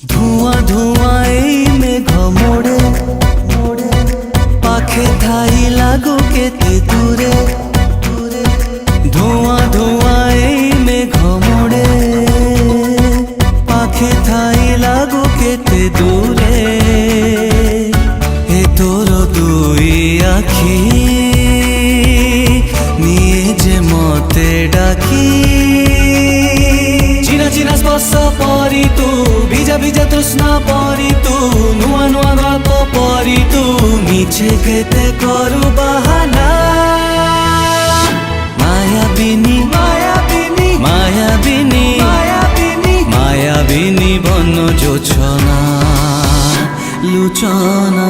ধোঁয়া ধোঁয়া এই মেঘ মোড়ে মোড়ে পাখে ঠাই লাগো কেতে দূরে দূরে। ধোঁয়া ধোঁয়া এই মেঘ মোড়ে পাখে ঠাই লাগো কেতে দূরে। এ তোর দুই আখি নিয়ে যে মতে ডাকি। চিনা চিনা স্পর্শ পরি তু ভিজা ভিজা তৃষ্ণা পরি তু নূয়া নূয়া গল্প পরি তু মিছে কেতে করু বাহানা। মায়াবিনী মায়াবিনী মায়াবিনী মায়াবিনী মায়াবিনী বন জোছনা লুচনা।